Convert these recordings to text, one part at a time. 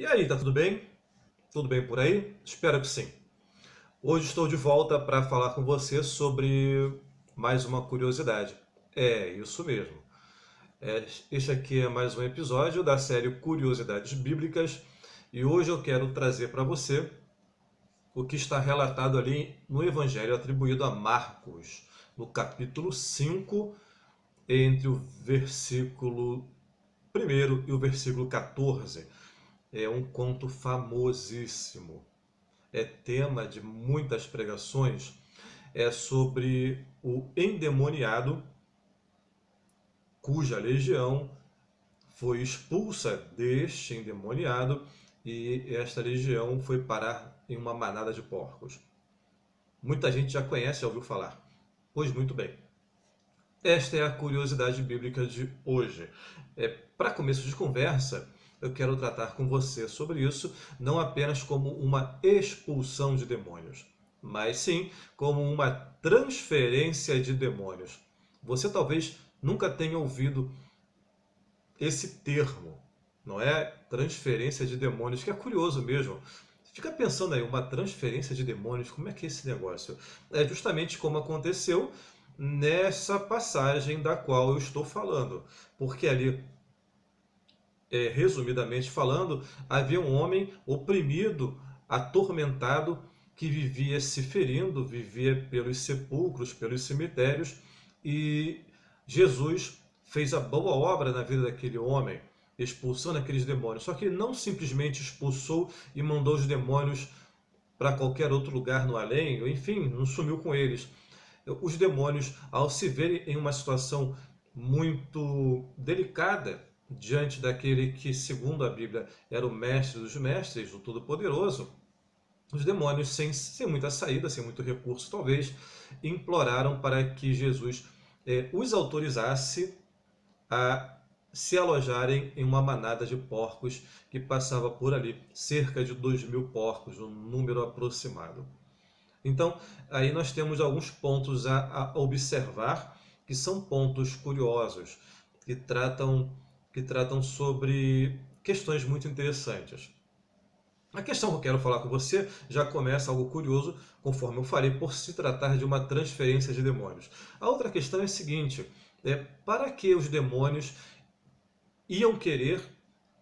E aí, tá tudo bem? Tudo bem por aí? Espero que sim. Hoje estou de volta para falar com você sobre mais uma curiosidade. É, isso mesmo. Este aqui é mais um episódio da série Curiosidades Bíblicas e hoje eu quero trazer para você o que está relatado ali no Evangelho atribuído a Marcos, no capítulo 5, entre o versículo 1 e o versículo 14. É um conto famosíssimo, é tema de muitas pregações, é sobre o endemoniado cuja legião foi expulsa deste endemoniado e esta legião foi parar em uma manada de porcos. Muita gente já conhece, já ouviu falar. Pois muito bem. Esta é a curiosidade bíblica de hoje. Para começo de conversa, eu quero tratar com você sobre isso, não apenas como uma expulsão de demônios, mas sim como uma transferência de demônios. Você talvez nunca tenha ouvido esse termo, não é? Transferência de demônios, que é curioso mesmo. Fica pensando aí, uma transferência de demônios, como é que é esse negócio? É justamente como aconteceu nessa passagem da qual eu estou falando. Porque ali, resumidamente falando, havia um homem oprimido, atormentado, que vivia se ferindo, vivia pelos sepulcros, pelos cemitérios, e Jesus fez a boa obra na vida daquele homem, expulsando aqueles demônios. Só que ele não simplesmente expulsou e mandou os demônios para qualquer outro lugar no além, enfim, não sumiu com eles. Os demônios, ao se verem em uma situação muito delicada diante daquele que, segundo a Bíblia, era o mestre dos mestres, o Todo-Poderoso, os demônios, sem muita saída, sem muito recurso, talvez, imploraram para que Jesus os autorizasse a se alojarem em uma manada de porcos que passava por ali, cerca de 2.000 porcos, um número aproximado. Então, aí nós temos alguns pontos a observar, que são pontos curiosos, que tratam sobre questões muito interessantes. A questão que eu quero falar com você já começa algo curioso, conforme eu falei, por se tratar de uma transferência de demônios. A outra questão é a seguinte: para que os demônios iam querer,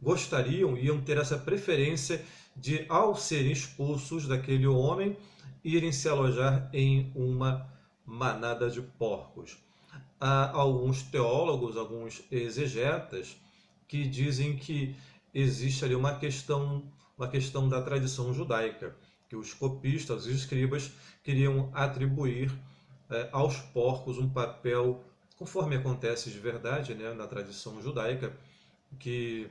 gostariam, iam ter essa preferência de, ao serem expulsos daquele homem, irem se alojar em uma manada de porcos? Há alguns teólogos, alguns exegetas, que dizem que existe ali uma questão da tradição judaica, que os copistas, os escribas, queriam atribuir aos porcos um papel, conforme acontece de verdade, né, na tradição judaica, que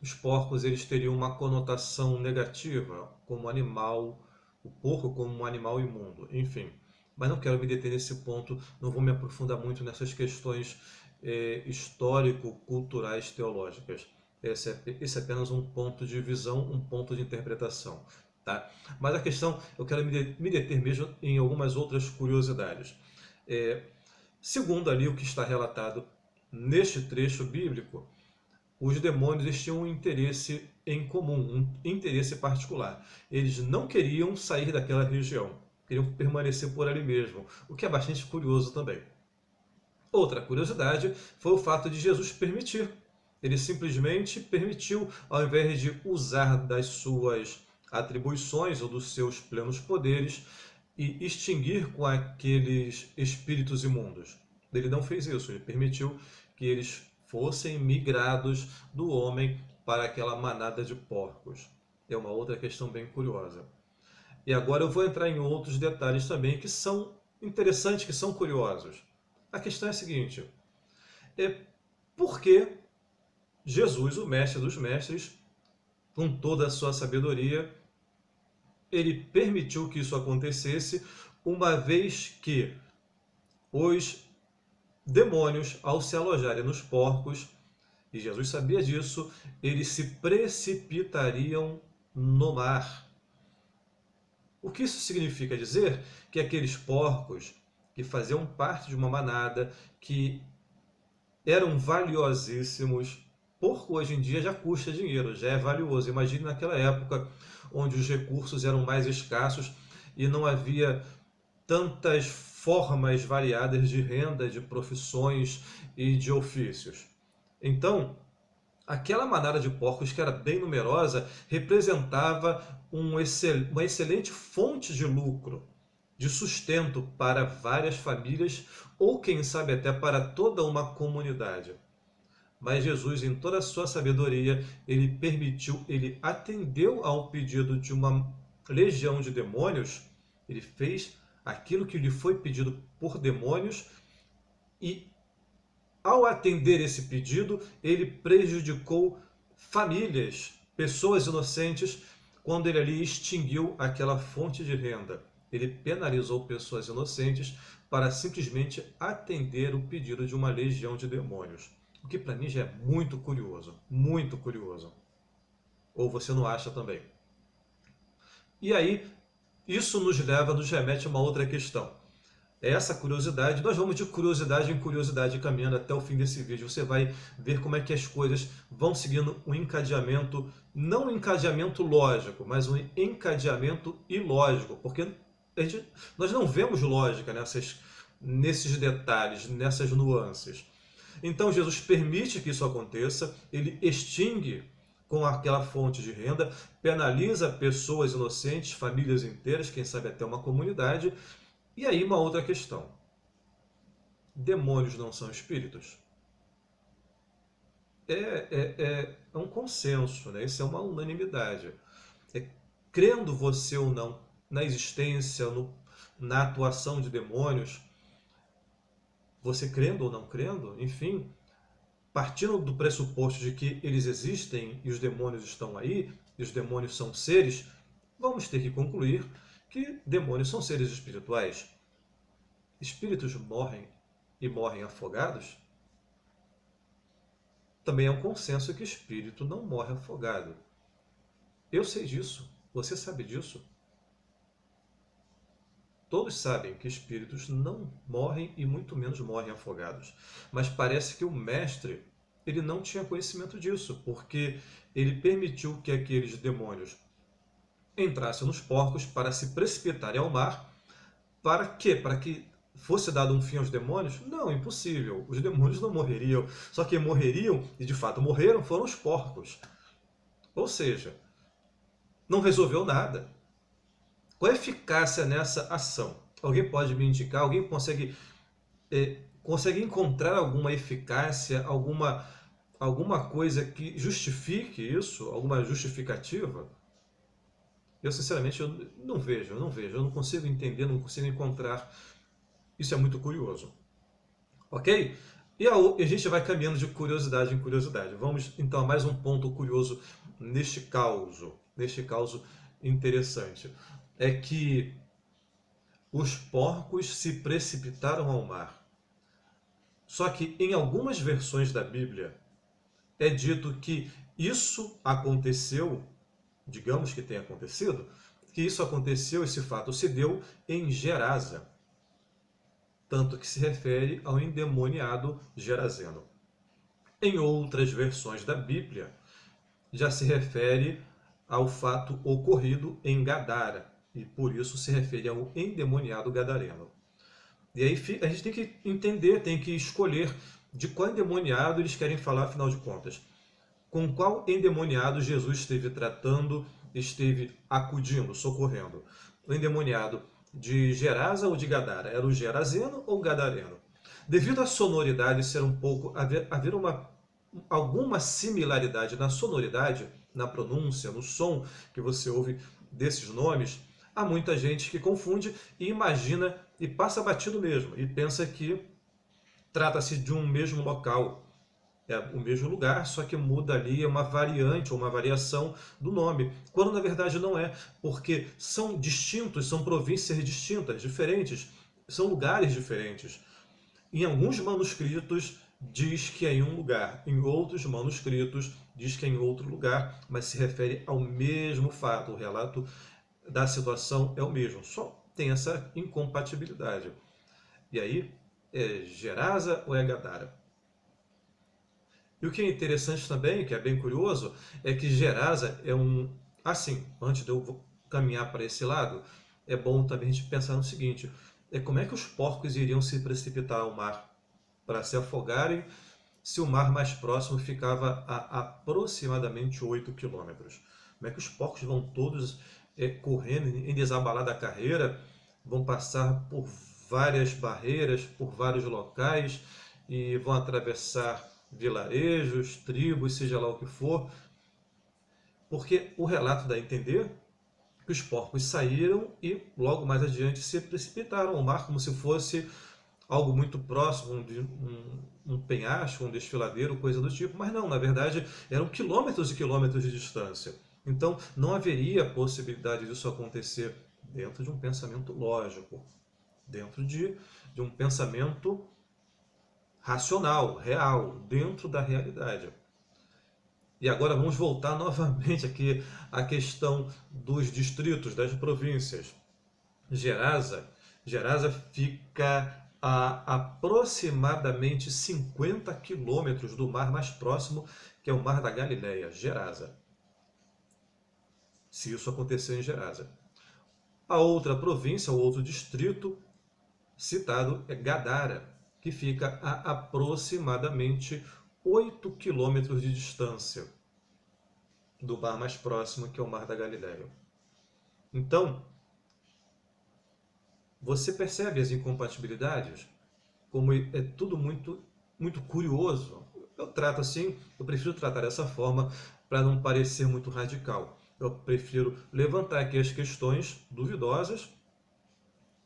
os porcos eles teriam uma conotação negativa como animal, o porco como um animal imundo, enfim. Mas não quero me deter nesse ponto, não vou me aprofundar muito nessas questões histórico-culturais teológicas. Esse é apenas um ponto de visão, um ponto de interpretação. Tá? Mas a questão, eu quero me deter mesmo em algumas outras curiosidades. É, Segundo ali o que está relatado neste trecho bíblico, os demônios eles tinham um interesse em comum, um interesse particular. Eles não queriam sair daquela região, queriam permanecer por ali mesmo, o que é bastante curioso também. Outra curiosidade foi o fato de Jesus permitir. Ele simplesmente permitiu, ao invés de usar das suas atribuições ou dos seus plenos poderes e extinguir com aqueles espíritos imundos. Ele não fez isso, ele permitiu que eles fossem migrados do homem para aquela manada de porcos. É uma outra questão bem curiosa. E agora eu vou entrar em outros detalhes também que são interessantes, que são curiosos. A questão é a seguinte: por que Jesus, o mestre dos mestres, com toda a sua sabedoria, ele permitiu que isso acontecesse, uma vez que os demônios, ao se alojarem nos porcos, e Jesus sabia disso, eles se precipitariam no mar. O que isso significa dizer? Que aqueles porcos que faziam parte de uma manada, que eram valiosíssimos, porco hoje em dia já custa dinheiro, já é valioso. Imagine naquela época onde os recursos eram mais escassos e não havia tantas formas variadas de renda, de profissões e de ofícios. Então, aquela manada de porcos, que era bem numerosa, representava uma excelente fonte de lucro, de sustento para várias famílias ou, quem sabe, até para toda uma comunidade. Mas Jesus, em toda a sua sabedoria, ele permitiu, ele atendeu ao pedido de uma legião de demônios, ele fez aquilo que lhe foi pedido por demônios e, ao atender esse pedido, ele prejudicou famílias, pessoas inocentes, quando ele ali extinguiu aquela fonte de renda. Ele penalizou pessoas inocentes para simplesmente atender o pedido de uma legião de demônios. O que para mim já é muito curioso, muito curioso. Ou você não acha também? E aí, isso nos remete a uma outra questão. É essa curiosidade, nós vamos de curiosidade em curiosidade caminhando até o fim desse vídeo. Você vai ver como é que as coisas vão seguindo um encadeamento, não um encadeamento lógico, mas um encadeamento ilógico, porque nós não vemos lógica nesses detalhes, nessas nuances. Então Jesus permite que isso aconteça, ele extingue com aquela fonte de renda, penaliza pessoas inocentes, famílias inteiras, quem sabe até uma comunidade. E aí uma outra questão. Demônios não são espíritos? É um consenso, né? Isso é uma unanimidade. Crendo você ou não na existência, na atuação de demônios, você crendo ou não crendo, enfim, partindo do pressuposto de que eles existem e os demônios estão aí, e os demônios são seres, vamos ter que concluir que demônios são seres espirituais. Espíritos morrem e morrem afogados? Também é um consenso que espírito não morre afogado. Eu sei disso, você sabe disso. Todos sabem que espíritos não morrem e muito menos morrem afogados. Mas parece que o mestre, ele não tinha conhecimento disso, porque ele permitiu que aqueles demônios entrassem nos porcos para se precipitarem ao mar. Para quê? Para que fosse dado um fim aos demônios? Não, impossível. Os demônios não morreriam. Só que morreriam, e de fato morreram, foram os porcos. Ou seja, não resolveu nada. Qual a eficácia nessa ação? Alguém pode me indicar? Alguém consegue encontrar alguma eficácia, alguma coisa que justifique isso? Alguma justificativa? Eu, sinceramente, eu não vejo, eu não consigo entender, não consigo encontrar. Isso é muito curioso. Ok? E a gente vai caminhando de curiosidade em curiosidade. Vamos então a mais um ponto curioso neste caos interessante. É que os porcos se precipitaram ao mar. Só que em algumas versões da Bíblia é dito que isso aconteceu, digamos que tenha acontecido, que isso aconteceu, esse fato se deu em Gerasa. Tanto que se refere ao endemoniado Gerazeno. Em outras versões da Bíblia, já se refere ao fato ocorrido em Gadara, e por isso se refere ao endemoniado gadareno. E aí a gente tem que entender, tem que escolher de qual endemoniado eles querem falar, afinal de contas. Com qual endemoniado Jesus esteve tratando, esteve acudindo, socorrendo? O endemoniado de Gerasa ou de Gadara? Era o Gerazeno ou o Gadareno? Devido à sonoridade ser um pouco, haver alguma similaridade na sonoridade, na pronúncia, no som que você ouve desses nomes, há muita gente que confunde e imagina e passa batido mesmo e pensa que trata-se de um mesmo local. É o mesmo lugar, só que muda ali uma variante ou uma variação do nome, quando na verdade não é, porque são distintos, são províncias distintas, diferentes, são lugares diferentes. Em alguns manuscritos diz que é em um lugar, em outros manuscritos diz que é em outro lugar, mas se refere ao mesmo fato, o relato da situação é o mesmo, só tem essa incompatibilidade. E aí, é Gerasa ou é Gadara? E o que é interessante também, que é bem curioso, é que Gerasa é um... Assim, antes de eu caminhar para esse lado, é bom também a gente pensar no seguinte, é como é que os porcos iriam se precipitar ao mar para se afogarem se o mar mais próximo ficava a aproximadamente 8 quilômetros? Como é que os porcos vão todos correndo em desabalada carreira, vão passar por várias barreiras, por vários locais e vão atravessar vilarejos, tribos, seja lá o que for, porque o relato dá a entender que os porcos saíram e logo mais adiante se precipitaram ao mar como se fosse algo muito próximo, um penhasco, um desfiladeiro, coisa do tipo, mas não, na verdade eram quilômetros e quilômetros de distância. Então não haveria possibilidade disso acontecer dentro de um pensamento lógico, dentro de um pensamento racional, real, dentro da realidade. E agora vamos voltar novamente aqui à questão dos distritos, das províncias. Gerasa fica a aproximadamente 50 quilômetros do mar mais próximo, que é o Mar da Galileia, Gerasa. Se isso aconteceu em Gerasa. A outra província, o outro distrito citado é Gadara, que fica a aproximadamente 8 quilômetros de distância do mar mais próximo, que é o Mar da Galileia. Então, você percebe as incompatibilidades? Como é tudo muito curioso. Eu trato assim, eu prefiro tratar dessa forma para não parecer muito radical. Eu prefiro levantar aqui as questões duvidosas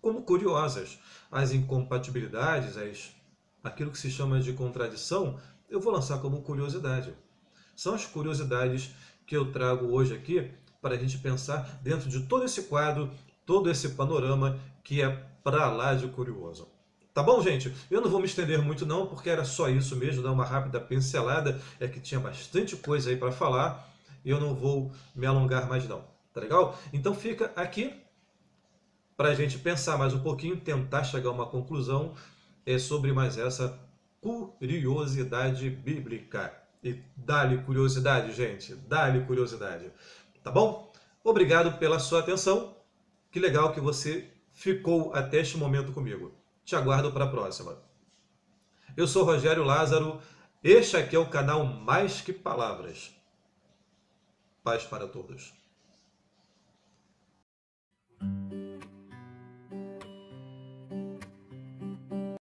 como curiosas. As incompatibilidades, aquilo que se chama de contradição, eu vou lançar como curiosidade. São as curiosidades que eu trago hoje aqui para a gente pensar dentro de todo esse quadro, todo esse panorama que é para lá de curioso. Tá bom, gente? Eu não vou me estender muito não, porque era só isso mesmo, dar uma rápida pincelada, é que tinha bastante coisa aí para falar, e eu não vou me alongar mais não. Tá legal? Então fica aqui para a gente pensar mais um pouquinho, tentar chegar a uma conclusão sobre mais essa curiosidade bíblica. E dá-lhe curiosidade, gente, dá-lhe curiosidade. Tá bom? Obrigado pela sua atenção. Que legal que você ficou até este momento comigo. Te aguardo para a próxima. Eu sou Rogério Lázaro. Este aqui é o canal Mais Que Palavras. Paz para todos.